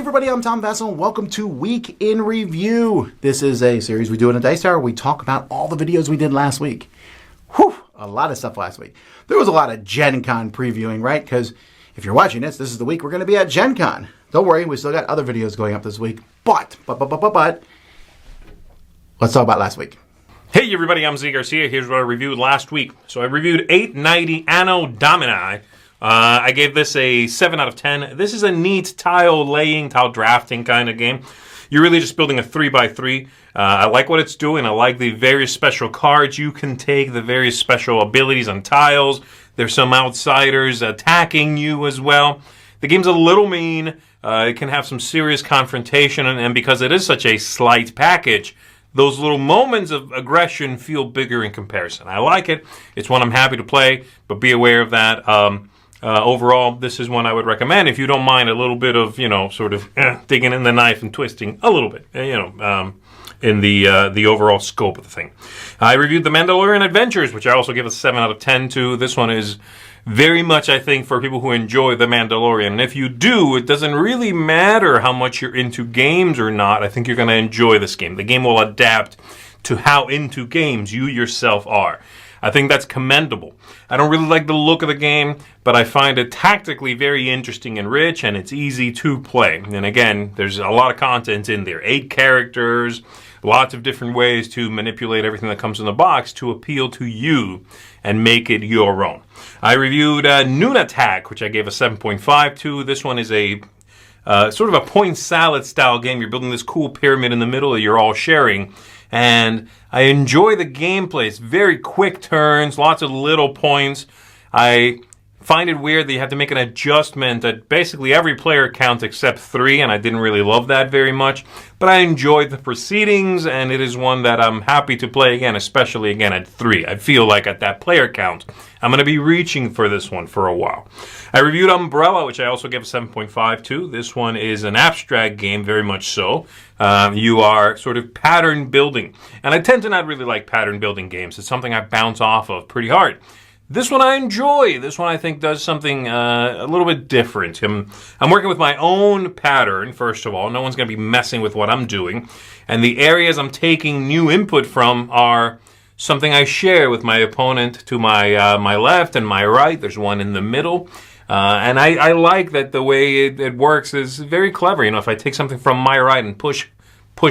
everybody, I'm Tom Vasel, and welcome to Week in Review. This is a series we do in a Dice Tower. We talk about all the videos we did last week. Whew, a lot of stuff last week. There was a lot of Gen Con previewing, right? Because if you're watching this is the week we're going to be at Gen Con. Don't worry, we still got other videos going up this week. But, let's talk about last week. Hey everybody, I'm Z Garcia. Here's what I reviewed last week. So I reviewed 890 Anno Domini. I gave this a 7 out of 10. This is a neat tile laying, tile drafting kind of game. You're really just building a 3x3. I like what it's doing. I like the various special cards you can take, the various special abilities on tiles. There's some outsiders attacking you as well. The game's a little mean. It can have some serious confrontation, and because it is such a slight package, those little moments of aggression feel bigger in comparison. I like it. It's one I'm happy to play, but be aware of that. Overall, this is one I would recommend if you don't mind a little bit of, digging in the knife and twisting a little bit, in the overall scope of the thing. I reviewed the Mandalorian Adventures, which I also give a 7 out of 10 to. This one is very much, I think, for people who enjoy the Mandalorian. And if you do, it doesn't really matter how much you're into games or not. I think you're going to enjoy this game. The game will adapt to how into games you yourself are. I think that's commendable. I don't really like the look of the game, but I find it tactically very interesting and rich, and it's easy to play. And again, there's a lot of content in there. 8 characters, lots of different ways to manipulate everything that comes in the box to appeal to you and make it your own. I reviewed Nunatak, which I gave a 7.5 to. This one is a sort of a point salad style game. You're building this cool pyramid in the middle that you're all sharing. And I enjoy the gameplay. It's very quick turns, lots of little points. I find it weird that you have to make an adjustment at basically every player count except 3, and I didn't really love that very much. But I enjoyed the proceedings, and it is one that I'm happy to play again, especially again at 3. I feel like at that player count, I'm going to be reaching for this one for a while. I reviewed Umbrella, which I also gave a 7.5 to. This one is an abstract game, very much so. You are sort of pattern building. And I tend to not really like pattern building games. It's something I bounce off of pretty hard. This one I enjoy. This one I think does something a little bit different. I'm working with my own pattern, first of all. No one's going to be messing with what I'm doing. And the areas I'm taking new input from are something I share with my opponent to my left and my right. There's one in the middle. And I like that the way it works is very clever. If I take something from my right and push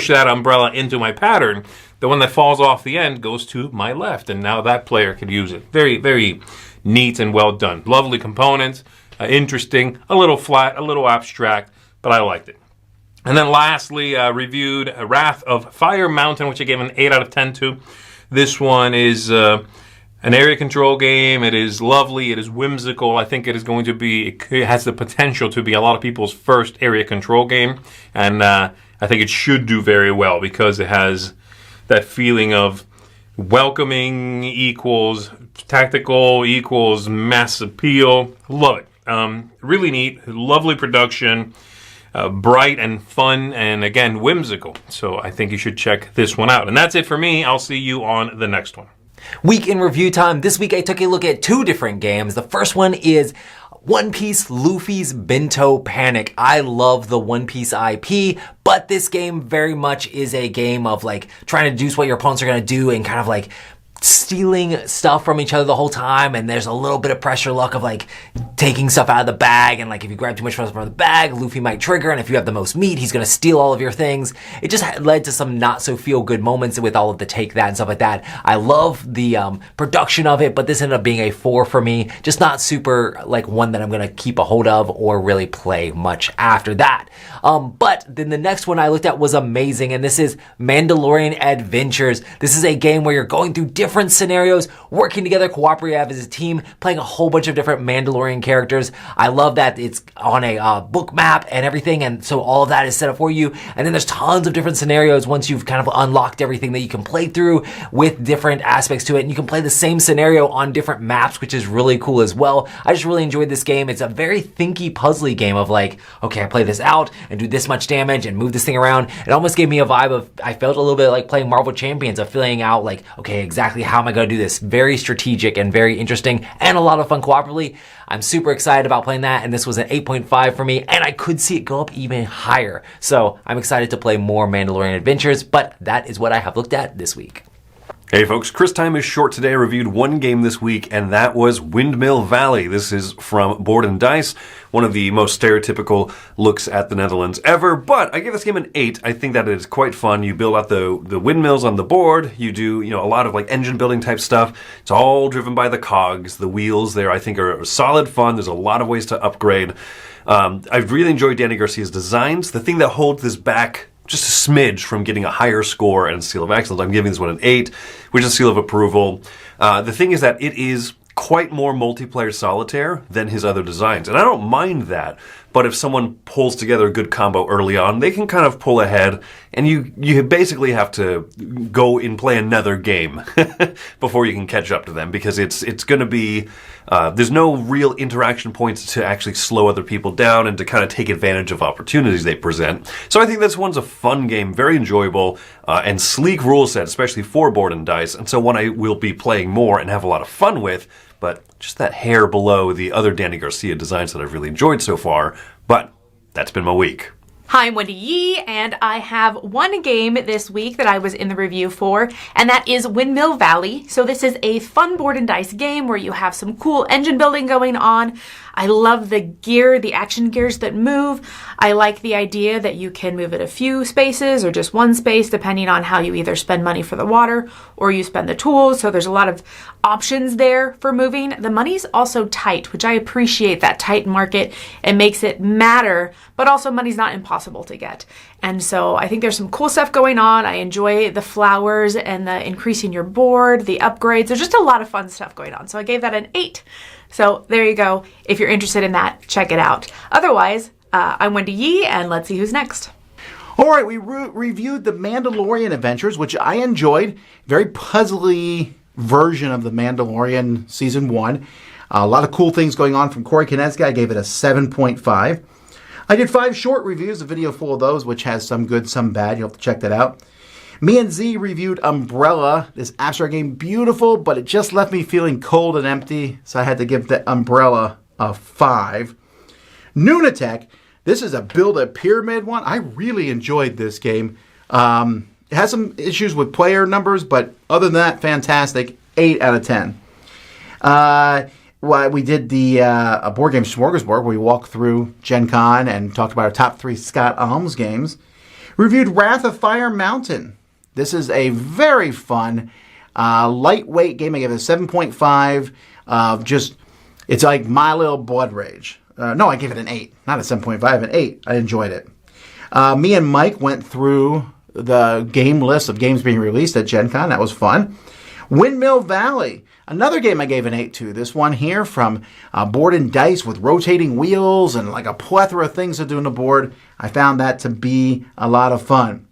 that umbrella into my pattern, the one that falls off the end goes to my left, and now that player can use it. Very, very neat and well done. Lovely components, interesting, a little flat, a little abstract, but I liked it. And then lastly, reviewed Wrath of Fire Mountain, which I gave an 8 out of 10 to. This one is an area control game. It is lovely. It is whimsical. I think it is going to be, it has the potential to be a lot of people's first area control game. And I think it should do very well because it has that feeling of welcoming equals tactical equals mass appeal. Love it. Really neat. Lovely production. Bright and fun, and again, whimsical. So I think you should check this one out. And that's it for me. I'll see you on the next one. Week in review time. This week I took a look at 2 different games. The first one is One Piece Luffy's Bento Panic. I love the One Piece IP, but this game very much is a game of trying to deduce what your opponents are going to do and kind of stealing stuff from each other the whole time, and there's a little bit of pressure luck of taking stuff out of the bag, and if you grab too much from the bag, Luffy might trigger, and if you have the most meat, he's gonna steal all of your things. It just led to some not so feel good moments with all of the take that and stuff like that. I love the production of it, but this ended up being a 4 for me. Just not super one that I'm gonna keep a hold of or really play much after that. But then the next one I looked at was amazing, and this is Mandalorian Adventures. This is a game where you're going through different scenarios, working together, cooperative as a team, playing a whole bunch of different Mandalorian characters. I love that it's on a book map and everything, and so all of that is set up for you. And then there's tons of different scenarios once you've kind of unlocked everything that you can play through with different aspects to it. And you can play the same scenario on different maps, which is really cool as well. I just really enjoyed this game. It's a very thinky, puzzly game of okay, I play this out and do this much damage and move this thing around. It almost gave me a vibe of, I felt a little bit like playing Marvel Champions, of filling out okay, exactly exactly how am I going to do this. Very strategic and very interesting and a lot of fun cooperatively. I'm super excited about playing that, and this was an 8.5 for me, and I could see it go up even higher. So I'm excited to play more Mandalorian Adventures, but that is what I have looked at this week. Hey folks, Chris time is short today. I reviewed one game this week, and that was Windmill Valley. This is from Board and Dice, one of the most stereotypical looks at the Netherlands ever, but I gave this game an 8. I think that it is quite fun. You build out the windmills on the board. You do, a lot of like engine building type stuff. It's all driven by the cogs. The wheels there, I think, are solid fun. There's a lot of ways to upgrade. I've really enjoyed Danny Garcia's designs. The thing that holds this back just a smidge from getting a higher score and seal of excellence. I'm giving this one an 8, which is a seal of approval. The thing is that it is quite more multiplayer solitaire than his other designs, and I don't mind that. But if someone pulls together a good combo early on, they can kind of pull ahead, and you basically have to go and play another game before you can catch up to them, because it's going to be there's no real interaction points to actually slow other people down and to kind of take advantage of opportunities they present. So I think this one's a fun game, very enjoyable, and sleek rule set, especially for Board and Dice, and so one I will be playing more and have a lot of fun with. But just that hair below the other Danny Garcia designs that I've really enjoyed so far. But that's been my week. Hi, I'm Wendy Yee, and I have one game this week that I was in the review for, and that is Windmill Valley. So this is a fun board and dice game where you have some cool engine building going on. I love the gear, the action gears that move. I like the idea that you can move at a few spaces or just one space, depending on how you either spend money for the water or you spend the tools. So there's a lot of options there for moving. The money's also tight, which I appreciate that tight market. It makes it matter, but also money's not impossible to get. And so I think there's some cool stuff going on. I enjoy the flowers and the increasing your board, the upgrades. There's just a lot of fun stuff going on. So I gave that an 8. So there you go. If you're interested in that, check it out. Otherwise, I'm Wendy Yee, and let's see who's next. All right, we reviewed the Mandalorian Adventures, which I enjoyed. Very puzzly version of the Mandalorian Season 1. A lot of cool things going on from Corey Kineska. I gave it a 7.5. I did 5 short reviews, a video full of those, which has some good, some bad. You'll have to check that out. Me and Z reviewed Umbrella, this abstract game. Beautiful, but it just left me feeling cold and empty, so I had to give the Umbrella a 5. Nunatak, this is a build-a-pyramid one. I really enjoyed this game. It has some issues with player numbers, but other than that, fantastic. 8 out of 10. We did the a board game smorgasbord where we walked through Gen Con and talked about our top 3 Scott Alms games. Reviewed Wrath of Fire Mountain. This is a very fun, lightweight game. I gave it a 7.5. It's like My Little Blood Rage. No, I gave it an 8. Not a 7.5, an 8. I enjoyed it. Me and Mike went through the game list of games being released at Gen Con. That was fun. Windmill Valley. Another game I gave an 8 to. This one here from Board and Dice with rotating wheels and like a plethora of things to do on the board. I found that to be a lot of fun.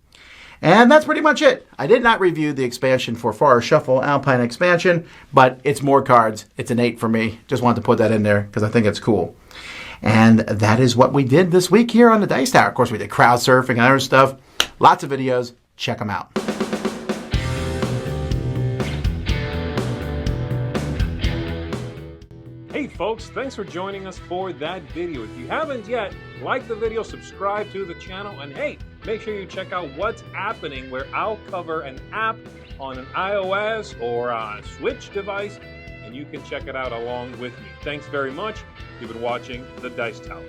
And that's pretty much it. I did not review the expansion for Far Shuffle Alpine expansion, but it's more cards. It's an 8 for me. Just wanted to put that in there because I think it's cool. And that is what we did this week here on the Dice Tower. Of course, we did crowd surfing and other stuff. Lots of videos. Check them out. Hey folks, thanks for joining us for that video. If you haven't yet, like the video, subscribe to the channel, and hey, make sure you check out what's happening, where I'll cover an app on an iOS or a Switch device, and you can check it out along with me. Thanks very much. You've been watching The Dice Tower.